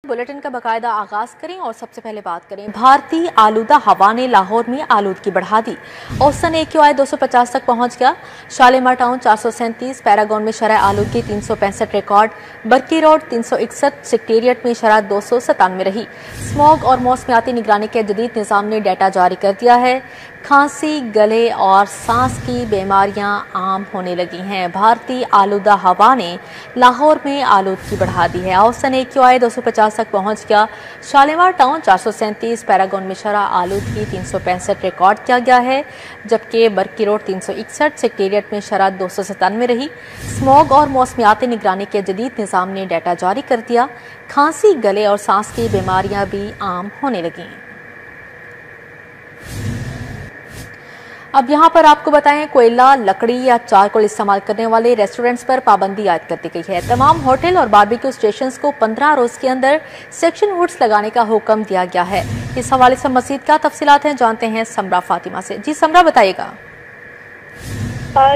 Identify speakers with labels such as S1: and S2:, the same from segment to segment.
S1: Bulletin का बाकायदा आगाज करें और सबसे पहले बात करें। भारतीय आलूदा हवा ने लाहौर में आलूदगी बढ़ा दी। औसतन AQI 250 तक पहुंच गया। शालीमार टाउन 437, पैरागॉन में शरह आलूदगी 365 रिकॉर्ड, बरकी रोड 361, सेक्रेटेरिएट में शरह 297 रही। स्मॉग और मौसमियाती निगरानी के जदीद निज़ाम ने डाटा जारी कर दिया है। खांसी, गले और सांस की बीमारियां आम होने लगी हैं। भारतीय आलूदा हवा ने लाहौर में आलूदगी बढ़ा दी है। औसतन AQI 250 तक पहुंच गया। शालीमार टाउन 437, पैरागॉन में शरह आलूदगी 365 रिकॉर्ड किया गया है, जबकि बरकी रोड 361, सेक्रेटेरिएट में शरह 297 रही। स्मॉग और मौसमियाती निगरानी के जदीद निज़ाम ने डाटा जारी कर दिया। खांसी, गले और सांस की बीमारियां भी आम होने लगी। अब यहाँ पर आपको बताएं, कोयला, लकड़ी या चारकोल इस्तेमाल करने वाले रेस्टोरेंट्स पर पाबंदी आयद कर दी गई है। तमाम होटल और बारबेक्यू स्टेशंस को 15 रोज के अंदर सेक्शन वुड्स लगाने का हुक्म दिया गया है। इस हवाले से मजीद क्या तफसीलात हैं, जानते हैं समरा फातिमा से। जी समरा, बताइएगा।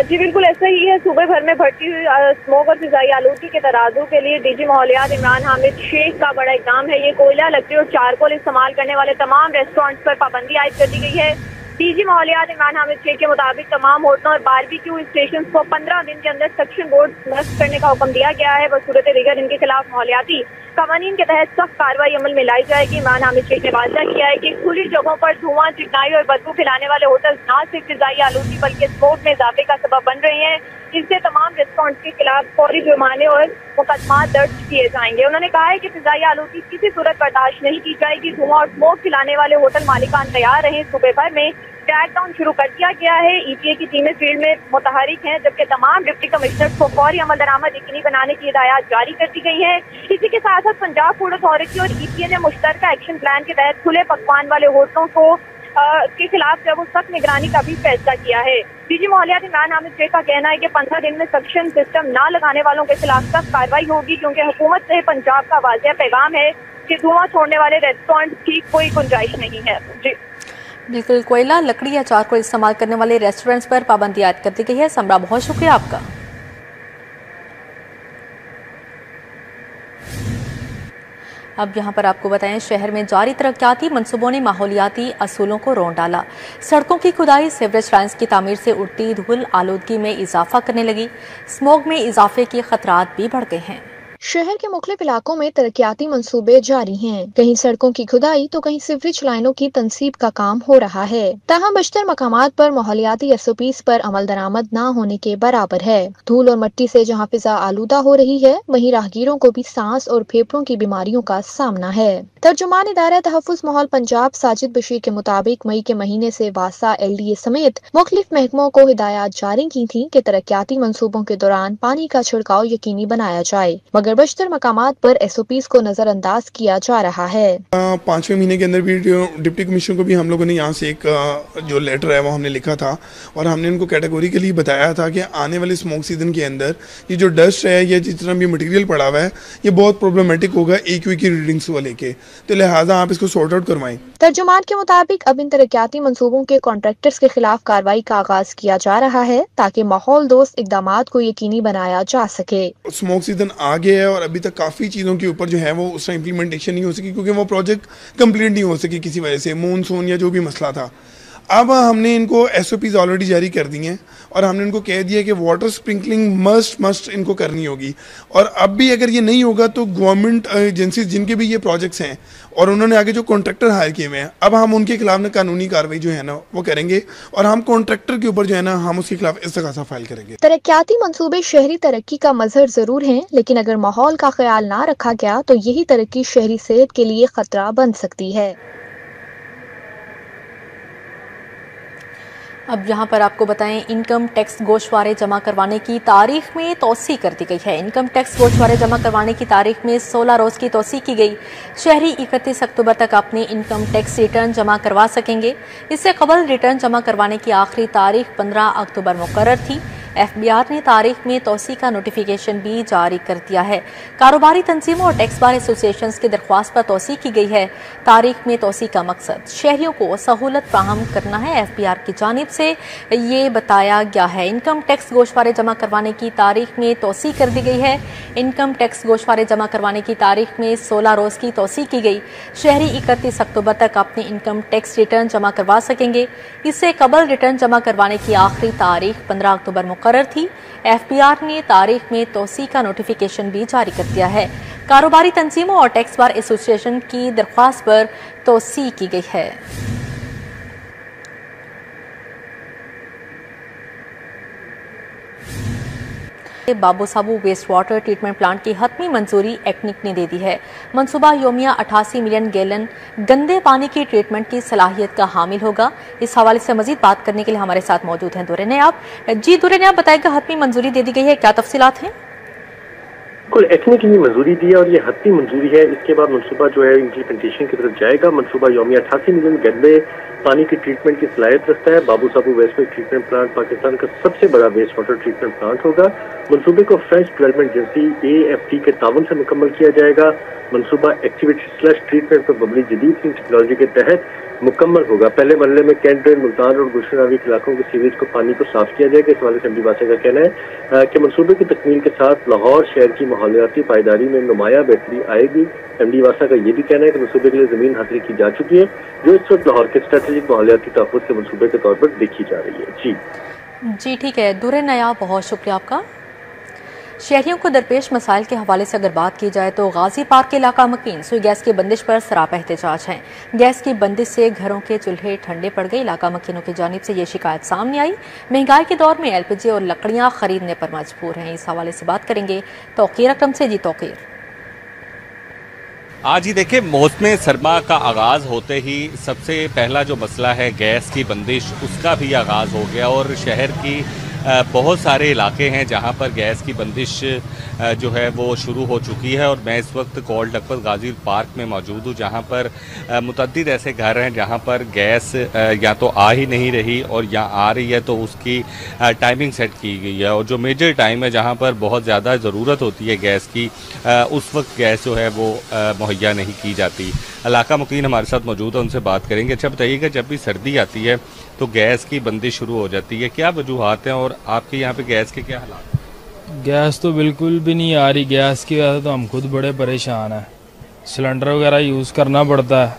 S2: जी बिल्कुल ऐसा ही है। सूबे भर में बढ़ती हुई स्मोक और फिजाई आलूदगी के तराजू के लिए DG माहौलियात इमरान हामिद शेख का बड़ा इक़दाम है। ये कोयला, लकड़ी और चारकोल इस्तेमाल करने वाले तमाम रेस्टोरेंट्स पर पाबंदी आयद कर दी गई है। DG माहौलियात इमरान हामिद शेख के मुताबिक तमाम होटलों और बारबेक्यू स्टेशन को 15 दिन के अंदर सेक्शन बोर्ड नस्ब करने का हुक्म दिया गया है। बसूरत दीगर इनके खिलाफ माहौलियाती कवानीन के तहत सख्त कार्रवाई अमल में लाई जाएगी। इमरान हामिद शेख ने वादा किया है कि खुली जगहों पर धुआं, चिकनाई और बदबू फैलाने वाले होटल न सिर्फ फिजाई आलूदगी बल्कि स्मोक में इजाफे का सबब बन रहे हैं। इससे तमाम रेस्टोरेंट्स के खिलाफ फौरी जुर्माने और मुकदमा दर्ज किए जाएंगे। उन्होंने कहा है कि फिजाई आलूदगी किसी सूरत बर्दाश्त नहीं की जाएगी। धुआं और स्मोक फैलाने वाले होटल मालिकान तैयार रहे। सूबे भर में क्रैकडाउन शुरू कर दिया गया है। EPA की टीमें फील्ड में मुतहरिक हैं, जबकि तमाम डिप्टी कमिश्नर्स को फौरी अमल दरामद यकीनी बनाने की हिदायत जारी कर दी गई है। इसी के साथ साथ पंजाब फूड अथॉरिटी और EPA ने मुश्तरका एक्शन प्लान के तहत खुले पकवान वाले होटलों को के खिलाफ जो सख्त निगरानी का भी फैसला किया है। DG माहौलियात इमरान हामिद शेख का कहना है कि 15 दिन में सक्शन सिस्टम न लगाने वालों के खिलाफ सख्त कार्रवाई होगी, क्योंकि हुकूमत से पंजाब का वाज़ेह पैगाम है कि धुआं छोड़ने वाले रेस्टोरेंट की कोई गुंजाइश नहीं है। जी
S1: बिल्कुल, कोयला, लकड़ी या चारकोल इस्तेमाल करने वाले रेस्टोरेंट्स पर पाबंदी आयद कर दी गई है। समरा, बहुत शुक्रिया आपका। अब यहाँ पर आपको बताएं, शहर में जारी तरक्याती मंसूबों ने माहौलियाती असूलों को रोंद डाला। सड़कों की खुदाई, सीवरेज लाइन्स की तामीर से उड़ती धूल आलूदगी में इजाफा करने लगी। स्मोग में इजाफे के खतरात भी बढ़ गए हैं।
S3: शहर के मुख्तलिफ इलाकों में तरक्याती मंसूबे जारी हैं। कहीं सड़कों की खुदाई तो कहीं सीवरेज लाइनों की तनसीब का काम हो रहा है। ताहम बशतर मकामात पर माहौलियाती SOPs पर अमल दरामद न होने के बराबर है। धूल और मट्टी से जहाँ फिजा आलूदा हो रही है, वहीं राहगीरों को भी सांस और फेफड़ों की बीमारियों का सामना है। तर्जुमान इदारा तहफ़्फ़ुज़ माहौल पंजाब साजिद बशीर के मुताबिक मई के महीने से वासा LDA समेत मुख्तलिफ महकमों को हिदायत जारी की थी कि तरक्याती मंसूबों के दौरान पानी का छिड़काव यकीनी बनाया जाए, मगर बशतर मकामात पर SOPs को नजरअंदाज किया जा रहा है।
S4: 5वें महीने के अंदर भी डिप्टी कमिश्नर को भी हम लोगों ने यहाँ से एक जो लेटर है वो हमने लिखा था और हमने उनको कैटेगोरिकली बताया था कि आने वाले स्मोक सीजन के अंदर ये जो डस्ट है या जितना भी मटेरियल पड़ा हुआ है ये बहुत प्रॉब्लमेटिक होगा AQI की रीडिंग्स को लेके, तो लिहाजा आप इसको सॉर्ट आउट करवाएं।
S3: तर्जुमान के मुताबिक अब इन तरक्याती मंसूबों के कॉन्ट्रैक्टर्स के खिलाफ कार्रवाई का आगाज किया जा रहा है ताकि माहौल दोस्त इकदामात को यकीनी बनाया जा सके।
S4: स्मोक सीजन आ गया है और अभी तक काफ़ी चीज़ों के ऊपर जो है वो उसका इम्प्लीमेंटेशन नहीं हो सकी क्योंकि वो प्रोजेक्ट कंप्लीट नहीं हो सकी किसी वजह से, मानसून या जो भी मसला था। अब हमने इनको SOPs ऑलरेडी जारी कर दी हैं और हमने इनको कह दिया कि वाटर स्प्रिंकलिंग मस्ट इनको करनी होगी। और अब भी अगर ये नहीं होगा तो गवर्नमेंट एजेंसीज जिनके भी ये प्रोजेक्ट्स हैं और उन्होंने आगे जो कॉन्ट्रैक्टर हायर किए हुए हैं, अब हम उनके खिलाफ ना कानूनी कार्रवाई जो है ना वो करेंगे और हम कॉन्ट्रैक्टर के ऊपर जो है ना हम उसके खिलाफ इस्तगासा फाइल करेंगे।
S3: तरक्याती मंसूबे शहरी तरक्की का मजहर जरूर हैं, लेकिन अगर माहौल का ख्याल ना रखा गया तो यही तरक्की शहरी सेहत के लिए खतरा बन सकती है।
S1: अब यहाँ पर आपको बताएं, इनकम टैक्स गोशवारे जमा करवाने की तारीख में तोसी कर दी गई है। इनकम टैक्स गोशवारे जमा करवाने की तारीख में 16 रोज की तोसी की गई। शहरी 31 अक्टूबर तक अपने इनकम टैक्स रिटर्न जमा करवा सकेंगे। इससे कबल रिटर्न जमा करवाने की आखिरी तारीख 15 अक्टूबर मुकर्रर थी। FBR ने तारीख में तोसी का नोटिफिकेशन भी जारी कर दिया है। कारोबारी तंजीमों और टैक्स बार एसोसिएशन की दरख्वास्त पर तोसी की गई है। तारीख में तोसी का मकसद शहरियों को सहूलत फ्राहम करना है। FBR की जानिब से ये बताया गया है। इनकम टैक्स गोशवारे जमा करवाने की तारीख में तोसी कर दी गई है। इनकम टैक्स गोशवारे जमा करवाने की तारीख में 16 रोज की तोसी की गई। शहरी 31 अक्टूबर तक अपने इनकम टैक्स रिटर्न जमा करवा सकेंगे। इससे कबल रिटर्न जमा करवाने की आखिरी तारीख 15 अक्टूबर मुकर्रर थी। FBR ने तारीख में तोसी का नोटिफिकेशन भी जारी कर दिया है। कारोबारी तंजीमों और टैक्स बार एसोसिएशन की दरख्वास्त पर तोसी की गई है। Babu Sabu waste water treatment plant की हतमी मंजूरी एक्निक ने दे दी है। मंसूबा योमिया 88 मिलियन गैलन गंदे पानी की ट्रीटमेंट की सलाहियत का हामिल होगा। इस हवाले से मजीद बात करने के लिए हमारे साथ मौजूद हैं दुरे नयाब। जी दुरे नयाब, बताएगा हतमी मंजूरी दे दी गई है, क्या तफसीलात हैं?
S5: बिल्कुल, एक्निक ने मंजूरी दी है और ये हतमी मंजूरी है। इसके बाद मंसूबा जो है इम्प्लीमेंटेशन की तरफ जाएगा। मंसूबा योमिया 88 मिलियन गंदे पानी की ट्रीटमेंट की सलाहियत रखता है। Babu Sabu waste water treatment plant Pakistan का सबसे बड़ा वेस्ट वाटर ट्रीटमेंट प्लांट होगा। मंसूबे को फ्रेंच डेवलपमेंट एजेंसी AFT के ताउन से मुकम्मल किया जाएगा। मंसूबा एक्टिविटी / ट्रीटमेंट पर मबनी जदीद टेक्नोलॉजी के तहत मुकम्मल होगा। पहले मरहले में कैंट ड्रेन, मुल्तान और गुलशनावी के इलाकों के सीवेज को पानी को साफ किया जाएगा। इस हवाले से MD वासा का कहना है कि मंसूबे की तकमील के साथ लाहौर शहर की माहौलियाती पायदारी में नुमाया बेहतरी आएगी। MD वासा का यह भी कहना है कि मंसूबे के लिए जमीन हासिल की जा चुकी है, जो इस वक्त लाहौर के स्ट्रेटेजिक माहौलियाती तहफ़्फ़ुज़ के मंसूबे के तौर पर देखी जा रही है।
S1: जी ठीक है दुरे नयाब, बहुत शुक्रिया आपका। शहरियों को दरपेश मसाइल के हवाले से अगर बात की जाए तो गाजी पार्क के इलाका मकीन सुई गैस की बंदिश पर सरापा एहतजाज है। गैस की बंदिश से घरों के चूल्हे ठंडे पड़ गए। इलाका मकीनों की जानिब से ये शिकायत सामने आई। महंगाई के दौर में LPG और लकड़ियां खरीदने पर मजबूर हैं। इस हवाले से बात करेंगे तौकीर अकरम से। जी तौकीर।
S6: आज ही देखिए, मौसम सरमा का आगाज़ होते ही सबसे पहला जो मसला है गैस की बंदिश, उसका भी आगाज़ हो गया और शहर की बहुत सारे इलाके हैं जहां पर गैस की बंदिश जो है वो शुरू हो चुकी है। और मैं इस वक्त कोल लखपत गाजी पार्क में मौजूद हूं, जहां पर मुतअद्दिद ऐसे घर हैं जहां पर गैस या तो आ ही नहीं रही और या आ रही है तो उसकी टाइमिंग सेट की गई है। और जो मेजर टाइम है जहां पर बहुत ज़्यादा ज़रूरत होती है गैस की, उस वक्त गैस जो है वो मुहैया नहीं की जाती। इलाका मुकीन हमारे साथ मौजूद है, उनसे बात करेंगे। अच्छा बताइएगा, जब भी सर्दी आती है तो गैस की बंदिश शुरू हो जाती है, क्या वजूहात हैं और आपके यहाँ पे गैस के क्या हालात?
S7: गैस तो बिल्कुल भी नहीं आ रही। गैस की वजह से तो हम खुद बड़े परेशान हैं। सिलेंडर वगैरह यूज़ करना पड़ता है,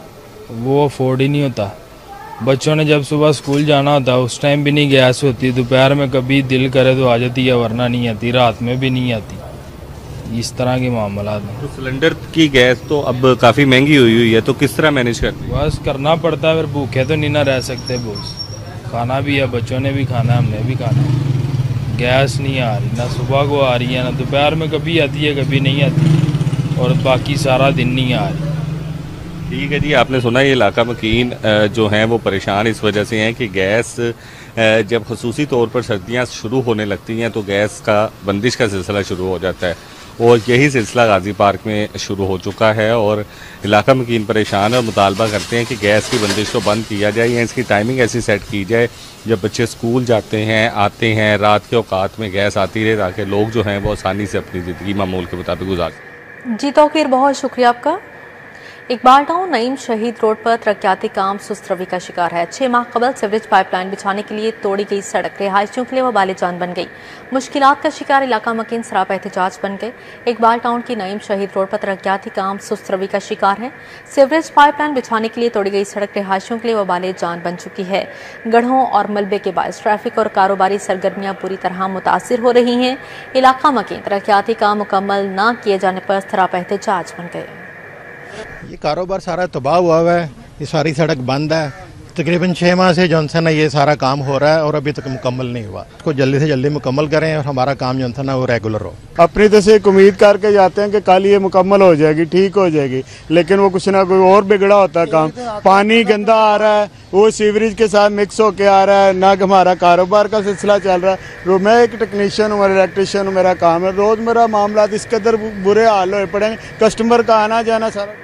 S7: वो अफोर्ड ही नहीं होता। बच्चों ने जब सुबह स्कूल जाना होता है उस टाइम भी नहीं गैस होती। दोपहर में कभी दिल करे तो आ जाती है, वरना नहीं आती। रात में भी नहीं आती। इस तरह के मामला हैं।
S6: तो सिलेंडर की गैस तो अब काफ़ी महंगी हुई है, तो किस तरह मैनेज करते हैं?
S7: बस करना पड़ता है, फिर भूखे तो नहीं ना रह सकते। बॉस खाना भी है, बच्चों ने भी खाना है, हमने भी खाना है। गैस नहीं आ रही, ना सुबह को आ रही है, ना दोपहर में कभी आती है, कभी नहीं आती, और बाकी सारा दिन नहीं आ रही।
S6: ठीक है जी, आपने सुना ये इलाका मकीन जो हैं वो परेशान इस वजह से हैं कि गैस जब खसूसी तौर पर सर्दियाँ शुरू होने लगती हैं तो गैस का बंदिश का सिलसिला शुरू हो जाता है। और यही सिलसिला गाजी पार्क में शुरू हो चुका है और इलाका मकीन परेशान है और मुतालबा करते हैं कि गैस की बंदिश को बंद किया जाए या इसकी टाइमिंग ऐसी सेट की जाए जब बच्चे स्कूल जाते हैं, आते हैं, रात के औकात में गैस आती रहे ताकि लोग जो हैं वो आसानी से अपनी ज़िंदगी मामूल के मुताबिक गुजार सकें।
S1: जी तौकीर, बहुत शुक्रिया आपका। इकबाल टाउन नईम शहीद रोड पर तरक्याती काम सुस्त रवि का शिकार है। 6 माह कबल सीवरेज पाइपलाइन बिछाने के लिए तोड़ी गई सड़क रिहायशियों के लिए वबाले जान बन गई। मुश्किलात का शिकार इलाका मकीन सरापा एहतजाज बन गए। इकबाल टाउन की नईम शहीद रोड पर तरक्याती काम सुस्त रवि का शिकार है। सीवरेज पाइपलाइन बिछाने के लिए तोड़ी गई सड़क रिहायशियों के लिए वबाले जान बन चुकी है। गढ़ों और मलबे के बायस ट्रैफिक और कारोबारी सरगर्मियां बुरी तरह मुतासिर हो रही हैं। इलाका मकीन तरक्याती काम मुकम्मल न किए जाने पर सरापा एहतजाज बन गए।
S8: ये कारोबार सारा तबाह हुआ है। ये सारी सड़क बंद है। तकरीबन 6 माह से जॉनसन है ये सारा काम हो रहा है और अभी तक मुकम्मल नहीं हुआ। इसको जल्दी से जल्दी मुकम्मल करें और हमारा काम जॉनसन है वो रेगुलर हो।
S9: अपनी तरह से एक उम्मीद करके जाते हैं कि कल ये मुकम्मल हो जाएगी, ठीक हो जाएगी, लेकिन वो कुछ ना कोई और बिगड़ा होता है काम। पानी गंदा आ रहा है, वो सीवरेज के साथ मिक्स होके आ रहा है, ना हमारा कारोबार का सिलसिला चल रहा है। मैं एक टेक्नीशियन हूँ, इलेक्ट्रिशियन हूँ, मेरा काम है, रोज़ मेरा मामला इस कदर बुरे हाल हो पड़े, कस्टमर का आना जाना सारा।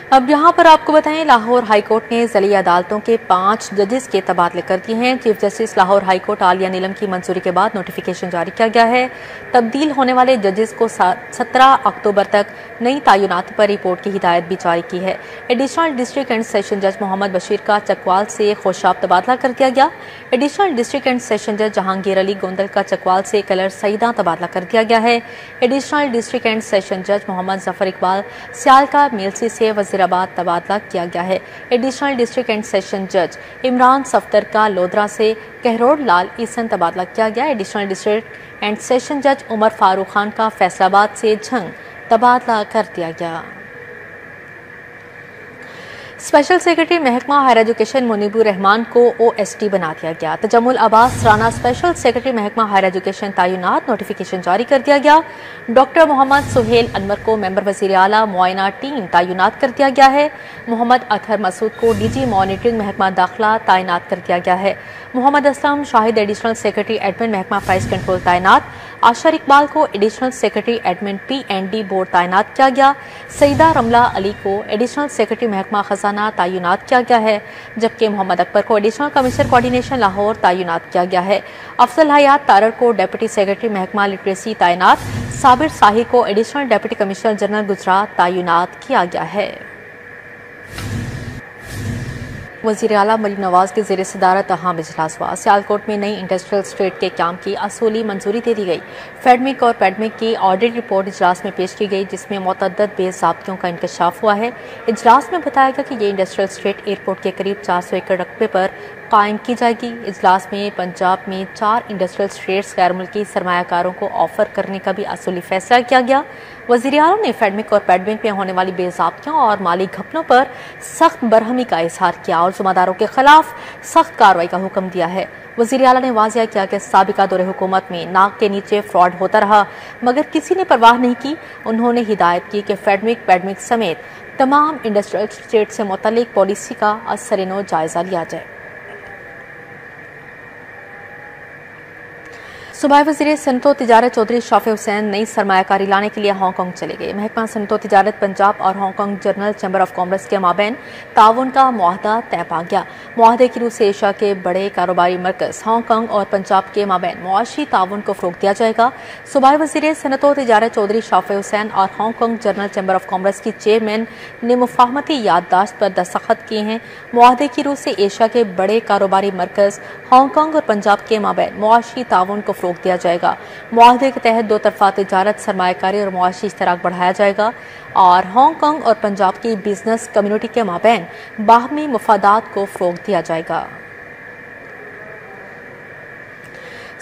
S1: अब यहाँ पर आपको बताएं, लाहौर हाईकोर्ट ने ज़िली अदालतों के 5 जजेस के तबादले कर दिए हैं। Chief justice Lahore high court Aaliya Neelum की मंजूरी के बाद नोटिफिकेशन जारी किया गया है। तब्दील होने वाले जजेस को 17 अक्टूबर तक नई तैनाती पर रिपोर्ट की हिदायत भी जारी की है। एडिशनल डिस्ट्रिक्ट एंड सेशन जज मोहम्मद बशीर का चकवाल से खुशाब तबादला कर दिया गया। एडिशनल डिस्ट्रिक्ट एंड सेशन जज जहांगीर अली गोंदल का चकवाल से कलर सईदा तबादला कर दिया गया है। एडिशनल डिस्ट्रिक्ट एंड सेशन जज मोहम्मद जफर इकबाल सियाल का मेलसी से वजीराबाद तबादला किया गया है। एडिशनल डिस्ट्रिक्ट एंड सेशन जज इमरान सफ्तर का लोधरा से कहरोड़ लाल ईसन तबादला किया गया। एडिशनल डिस्ट्रिक्ट एंड सेशन जज उमर फारूक खान का फैसलाबाद से झंग तबादला कर दिया गया। स्पेशल सेक्रेटरी महकमा हायर एजुकेशन मुनीबुर रहमान को OSD बना दिया गया। तजम्मुल अब्बास राना स्पेशल सेक्रेटरी महकमा हायर एजुकेशन तैनात, नोटिफिकेशन जारी कर दिया गया। डॉक्टर मोहम्मद सुहेल अनवर को मेंबर वजीर आला मुआयना टीम तैनात कर दिया गया है। मोहम्मद अतहर मसूद को DG मॉनिटरिंग महकमा दाखिला तैनात कर दिया गया है। Mohammad Aslam Shahid additional secretary admin महकमा प्राइस कंट्रोल तैनात। आशर इकबाल को additional secretary admin P&D board तैनात किया गया। सईदा रमला अली को एडिशनल सेक्रेटरी महकमा खजाना तैनात किया गया है, जबकि मोहम्मद अकबर को एडिशनल कमिश्नर कोऑर्डिनेशन लाहौर तैनात किया गया है। अफजल हयात तारर को डिप्टी सेक्रेटरी महकमा लिटरेसी तैनात। साबिर साहिर को additional deputy commissioner general Gujarat तैनात किया गया है। वज़ीर आला मरीम नवाज के ज़ेर सदारत अहम इजलास हुआ। सियालकोट में नई इंडस्ट्रियल स्टेट के काम की असूली मंजूरी दे दी गई। फेडमिक और पेडमिक की ऑडिट रिपोर्ट इजलास में पेश की गई, जिसमें मुतअद्दिद बेज़ाब्तियों का इंकशाफ हुआ है। इजलास में बताया गया कि ये इंडस्ट्रियल स्टेट एयरपोर्ट के करीब 400 एकड़ रकबे पर कायम की जाएगी। इजलास में पंजाब में 4 इंडस्ट्रियल स्टेट्स गैर मुल्की सरमायाकारों को ऑफर करने का भी असूली फैसला किया गया। वज़ीर आला ने फेडमिक और पेडमिक में होने वाली बेज़ाब्तियों और माली घपलों पर सख्त बरहमी का इजहार किया और ज़िम्मेदारों के खिलाफ सख्त कार्रवाई का हुक्म दिया है। वज़ीर आला ने वाज़िया किया कि साबिका दौरे हुकूमत में नाक के नीचे फ्रॉड होता रहा, मगर किसी ने परवाह नहीं की। उन्होंने हिदायत की कि फेडमिक पेडमिक समेत तमाम इंडस्ट्रियल स्टेट से मुतल्लिक पॉलिसी का असर-ए-नौ जायजा लिया जाए। सूबाई वज़ीर सनअत व तिजारत चौधरी शाफी हुसैन नई सरमायाकारी लाने के लिए हांगकांग चले गए। महकमा सनअत व तिजारत पंजाब और Hong Kong general chamber of commerce के माबैन ताउन का मुआहदा तय पा गया। मुआहदे की रूह से एशिया के बड़े कारोबारी मरकज हांगकांग और पंजाब के माबैन मुआशी ताउन को फ़रोग़ दिया जाएगा। सूबाई वज़ीर सनअत व तिजारत चौधरी शाफी हुसैन और Hong Kong general chamber of commerce की चेयरमैन ने मुफाहमती याददाश्त पर दस्तखत किए हैं। मुआहदे की रूह से एशिया के बड़े कारोबारी मरकज हांगकांग और पंजाब के माबैन मुआशी ताउन को फ़रोग़ दिया जाएगा। मुआहदे के तहत दो तरफा तिजारत, सरमायाकारी और मुआशी इश्तराक बढ़ाया जाएगा और हांगकांग और पंजाब की बिजनेस कम्युनिटी के माबैन बाहमी मुफादात को फ़रोग़ दिया जाएगा।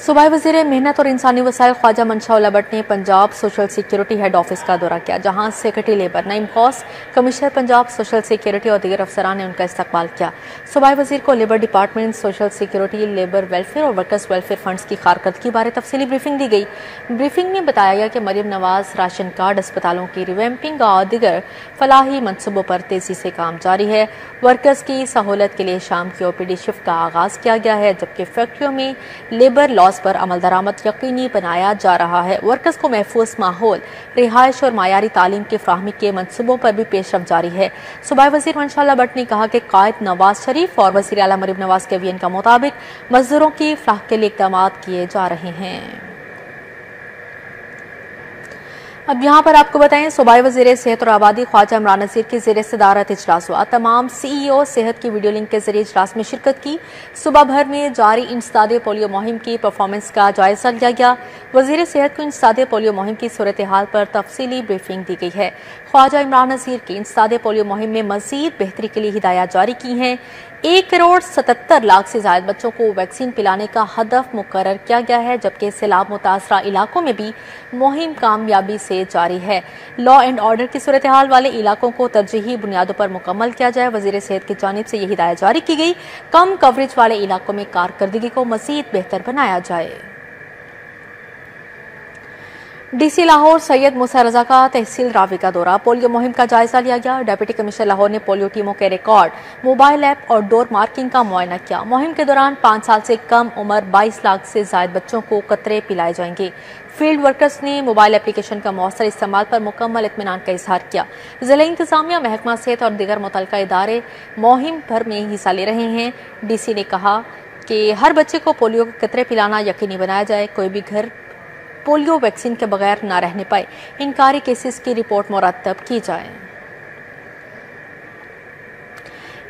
S1: सूबाई वज़ीर मेहनत और इंसानी वसाइल ख्वाजा मंशा भट्ट ने Punjab social security head office का दौरा किया, जहां secretary labour Naeem Ghaus, commissioner Punjab social security और दीगर अफसरान ने उनका इस्तकबाल किया। सूबाई वज़ीर को labour department, social security, labour welfare और वर्कर्स वेलफेयर फंड्स की कारकर्दगी बारे तफसीली ब्रीफिंग दी गई। ब्रीफिंग में बताया गया कि मरीम नवाज राशन कार्ड, अस्पतालों की रिवैम्पिंग और दीगर फलाही मनसूबों पर तेजी से काम जारी है। वर्कर्स की सहूलत के लिए शाम की OPD शिफ्ट का आगाज किया गया है, जबकि फैक्ट्रियों में लेबर लॉस पर अमल दरामद यकीनी बनाया जा रहा है। वर्कर्स को महफूज माहौल, रिहाइश और मायारी तालीम की फ्राहमी के मनसूबों पर भी पेशरफ जारी है। सूबाई वज़ीर मंशा भट्ट ने कहा कि कायद नवाज शरीफ और वज़ीर आला मरीम नवाज के वीएन का मुताबिक मजदूरों की फलाह के लिए इक़दाम किए जा रहे हैं। अब यहाँ पर आपको बताएं, सूबाई वज़ीर सेहत और आबादी ख्वाजा इमरान नज़ीर की ज़ेर सदारत इजलास हुआ। तमाम CEO सेहत की वीडियो लिंक के जरिए इजलास में शिरकत की। सुबह भर में जारी इंसदादे पोलियो मुहिम की परफॉर्मेंस का जायजा लिया गया। वज़ीर सेहत को इंसदादे पोलियो मुहिम की सूरत हाल पर तफसीली ब्रीफिंग दी गई है। ख्वाजा इमरान नज़ीर की इंसदादे पोलियो मुहिम में मजीद बेहतरी के लिए हिदायत जारी की हैं। 1,77,00,000 से ज्यादा बच्चों को वैक्सीन पिलाने का हदफ मुकर्रर किया गया है, जबकि सैलाब मुतासरा इलाकों में भी मुहिम कामयाबी से जारी है। लॉ एंड ऑर्डर की सूरत हाल वाले इलाकों को तरजीही बुनियादों पर मुकम्मल किया जाए। वज़ीर सेहत की जानिब से यह हिदायत जारी की गई। कम कवरेज वाले इलाकों में कारकर्दगी को मजीद बेहतर बनाया जाए। DC लाहौर सैयद मूसा रजा का तहसील रावी का दौरा, पोलियो मुहिम का जायजा लिया गया। डिप्टी कमिश्नर लाहौर ने पोलियो टीमों के रिकॉर्ड, मोबाइल ऐप और डोर मार्किंग का मुआयना किया। मुहिम के दौरान 5 साल से कम उम्र 22 लाख से ज्यादा बच्चों को कतरे पिलाए जाएंगे। फील्ड वर्कर्स ने मोबाइल एप्लीकेशन का मौसर इस्तेमाल पर मुकम्मल इत्मीनान का इजहार किया। जिला इंतजामिया, महकमा सेहत और दीगर मुतल्लिका इदारे मुहिम भर में हिस्सा ले रहे हैं। DC ने कहा कि हर बच्चे को पोलियो के कतरे पिलाना यकीनी बनाया जाए, कोई भी घर पोलियो वैक्सीन के बगैर ना रहने पाए। इनकारी केसेस की रिपोर्ट मुरतब की जाए।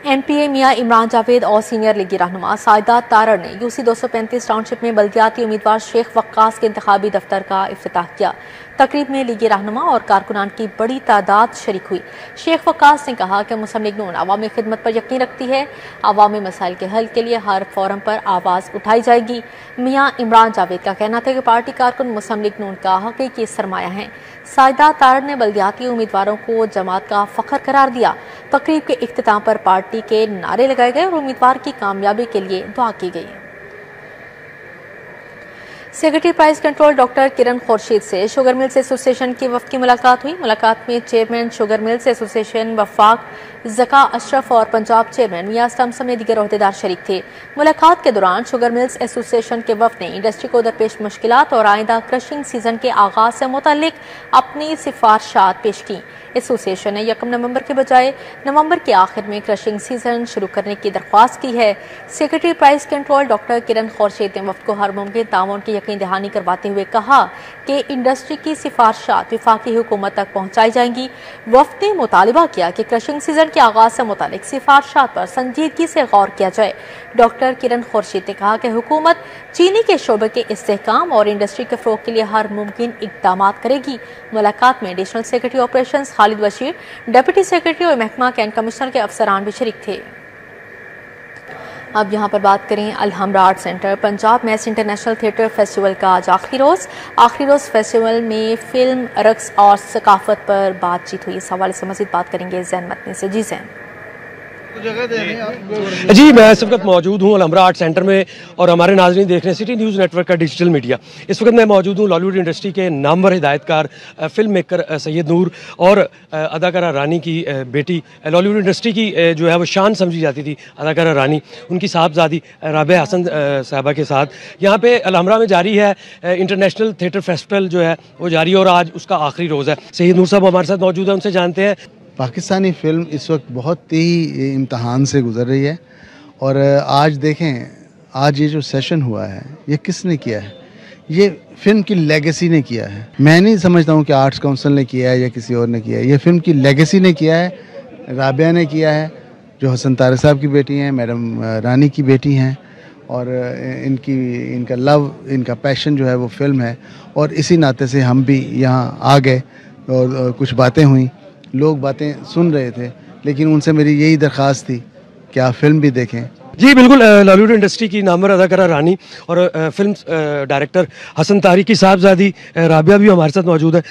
S1: NPA मियां इमरान जावेद और सीनियर लीगी रहनुमा साइदात तारड़ ने UC 235 टाउनशिप में बल्दियाती उम्मीदवार शेख वक्कास के इंतखाबी दफ्तर का इफ्तिताह किया। तकरीब में लीगी रहनुमा और कारकुनान की बड़ी तादाद शरीक हुई। शेख वक्कास ने कहा कि मुस्लिम लीग नून अवामी खिदमत पर यकीन रखती है, अवामी मसाइल के हल के लिए हर फोरम पर आवाज़ उठाई जाएगी। मियां इमरान जावेद का कहना था कि पार्टी कारकुन मुस्लिम लीग नून का हकीकी सरमाया है। साइदात तारड़ ने बल्दियाती उम्मीदवारों को जमात का फख्र करार दिया। तकरीब के इख्तिताम पर पार्टी के नारे लगाए गए और उम्मीदवार की कामयाबी के लिए दुआ की गई। सेक्रेटरी प्राइस कंट्रोल डॉक्टर किरण खुर्शीद से शुगर मिल्स एसोसिएशन की वफ्द की मुलाकात हुई। मुलाकात में चेयरमैन शुगर मिल्स एसोसिएशन वफाक ज़का अशरफ और पंजाब चेयरमैन मियां असलम समेत दीगर ओहदेदार शरीक थे। मुलाकात के दौरान शुगर मिल्स एसोसिएशन के वफ्द ने इंडस्ट्री को दरपेश मुश्किलात और आइंदा क्रशिंग सीजन के आगाज से मुतालिक अपनी सिफारिशात पेश की। एसोसिएशन ने 1 नवंबर के बजाय नवंबर के आखिर में क्रशिंग सीजन शुरू करने की दरख्वास्त की है। सेक्रेटरी प्राइस कंट्रोल डॉक्टर किरण खुर्शीद ने वफ्द को हर मुमकिन ताउन की यकीन दहानी करवाते हुए कहा कि इंडस्ट्री की सिफारिशात वफाकी हुकूमत तक पहुंचाई जाएंगी। वफ्द ने मुतालिबा किया कि क्रशिंग सीजन के आगाज से मुतालिक सिफारिशात पर संजीदगी से गौर किया जाए। डॉक्टर किरण खुर्शीद ने कहा कि हुकूमत चीनी के शोबे के इस्तेहकाम और इंडस्ट्री के फ़रोग के लिए हर मुमकिन इक़दाम करेगी। मुलाकात में additional secretary operations Khalid Bashir, deputy secretary और महकमा कैंट कमिश्नर के अफसरान भी शरीक थे। अब यहाँ पर बात करें अलहमरा आर्ट सेंटर पंजाब मैस इंटरनेशनल थिएटर फेस्टिवल का आज आखिरी रोज़ फेस्टिवल में फिल्म, रक्स और सकाफत पर बातचीत हुई। इस हवाले से मज़ीद बात करेंगे ज़ैन मतनी से। जी ज़ैन।
S10: जी, मैं इस वक्त मौजूद हूँ अलहमरा आर्ट सेंटर में और हमारे नाज़रीन देख रहे हैं सिटी न्यूज़ नेटवर्क का डिजिटल मीडिया। इस वक्त मैं मौजूद हूँ लॉलीवुड इंडस्ट्री के नामवर हिदायतकार फिल्म मेकर सैयद नूर और अदाकारा रानी की बेटी, लॉलीवुड इंडस्ट्री की जो है वो शान समझी जाती थी अदाकारा रानी, उनकी साहबजादी राबिया हसन साहबा के साथ यहाँ पे अलहमरा में जारी है इंटरनेशनल थिएटर फेस्टिवल जो है वो जारी है और आज उसका आखिरी रोज़ है। सैयद नूर साहब हमारे साथ मौजूद है, उनसे जानते हैं।
S11: पाकिस्तानी फ़िल्म इस वक्त बहुत ही इम्तहान से गुज़र रही है और आज देखें, आज ये जो सेशन हुआ है ये किसने किया है? ये फ़िल्म की लेगेसी ने किया है। मैं नहीं समझता हूँ कि आर्ट्स काउंसिल ने किया है या किसी और ने किया है। ये फ़िल्म की लेगेसी ने किया है, राबिया ने किया है, जो हसन तारक साहब की बेटी हैं, मैडम रानी की बेटी हैं और इनका लव, इनका पैशन जो है वो फ़िल्म है। और इसी नाते से हम भी यहाँ आ गए और कुछ बातें हुई, लोग बातें सुन रहे थे, लेकिन उनसे मेरी यही दरख्वास्त थी कि आप फिल्म भी देखें।
S10: जी बिल्कुल, लॉलीवुड इंडस्ट्री की नामवर अदाकारा रानी और फिल्म डायरेक्टर हसन तारिक की साहबजादी राबिया भी हमारे साथ मौजूद है।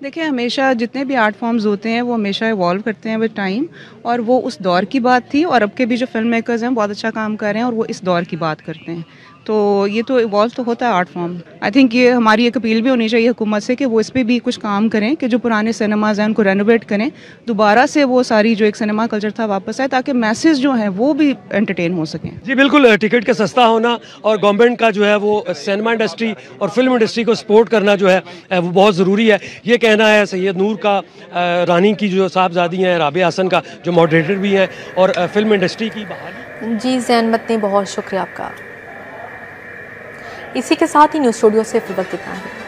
S12: देखिए, हमेशा जितने भी आर्ट फॉर्म्स होते हैं वो हमेशा इवॉल्व करते हैं विद टाइम, और वो उस दौर की बात थी और अब के भी जो फिल्म मेकर्स हैं बहुत अच्छा काम कर रहे हैं और वो इस दौर की बात करते हैं। तो ये तो इवॉल्व तो होता है आर्ट फॉर्म। आई थिंक ये हमारी एक अपील भी होनी चाहिए हुकूमत से कि वो इस पर भी कुछ काम करें कि जो पुराने सिनेमाज हैं उनको रेनोवेट करें, दोबारा से वो सारी जो एक सिनेमा कल्चर था वापस आए, ताकि मैसेज जो हैं वो भी एंटरटेन हो सकें।
S10: जी बिल्कुल, टिकट का सस्ता होना और गवर्नमेंट का जो है वो सिनेमा इंडस्ट्री और फिल्म इंडस्ट्री को सपोर्ट करना जो है वो बहुत ज़रूरी है। ये कहना है सैयद नूर का, रानी की जो साहबजादी हैं राबिया हसन का, जो मॉडरेटर भी हैं, और फिल्म इंडस्ट्री की बहाली।
S1: जी ज़ैन मतनी, बहुत शुक्रिया आपका। इसी के साथ ही न्यूज़ स्टूडियो से फिर वक्त इतना है।